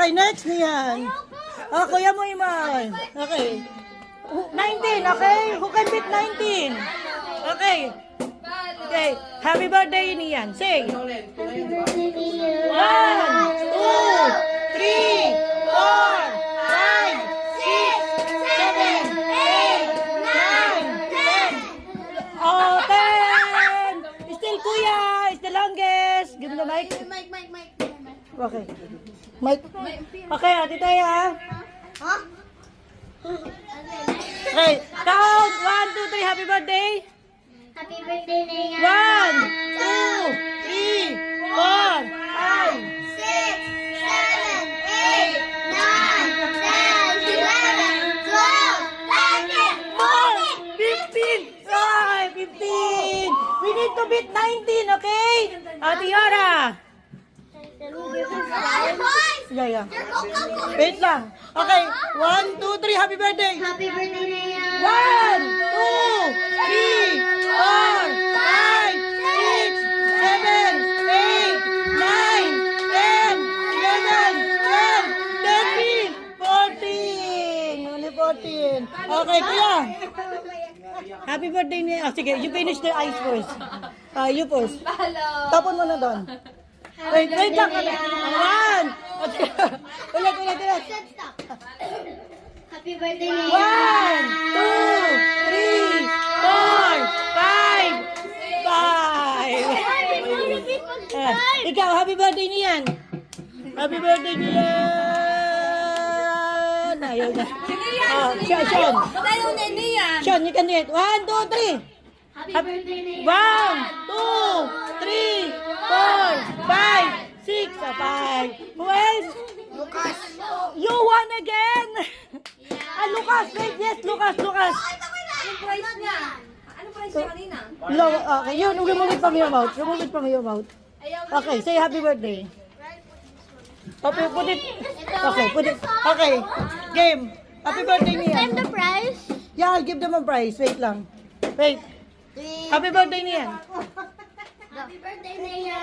Okay, next niyan. Oh, kuya mo Iman. Okay. 19, okay? Who can beat 19? Okay. Okay. Happy birthday, Nian. Sing. 1, 2, 3, 4, 5, 6, 7, 8, 9, 10. Oh, 10. Still kuya. It's the longest. Give me the mic. Mike. Okay. Mic. Okay, ate Taya. Huh? Okay. Count. 1, 2, 3. Happy birthday. Happy birthday, Naya. 1, 2, 3, 4, 5. 6, 7, 8, 9, 10, 11, 12, 13, 14, 15! Ay, 15! We need to beat 19, okay? Ate Yara! Yeah. Wait lang. Okay, 1, 2, 3, happy birthday! Happy birthday, Naya. 1, 2, 3, 4, 5, 6, 7, 8, 9, 10, 11, 12, 13, 14! Only 14. Okay, kuya. Happy birthday niya. Oh, sige, you finish the ice first. You first. Tapon mo na doon. Wait lang. One. Ulit. Stop. Happy birthday, Naya. 1, 2, 3, 4, 5. 5. Ikaw, happy birthday niyan. Happy birthday niyan. Ayaw na. Sean. Sean, you can do it. 1, 2, 3. Happy birthday, Naya. 1, 2, 3, 4, 5, 6, 5. Who else? Lucas. You won again! Lucas, wait, yes, Lucas. Anong price niya? Anong price niya kanina? Okay, yun, remove it from your mouth. Okay, say happy birthday. Okay, put it. Okay, game. Happy birthday niya. the price? Yeah, I'll give them a prize. Wait lang. Wait. Happy birthday niya. Happy birthday, Naya.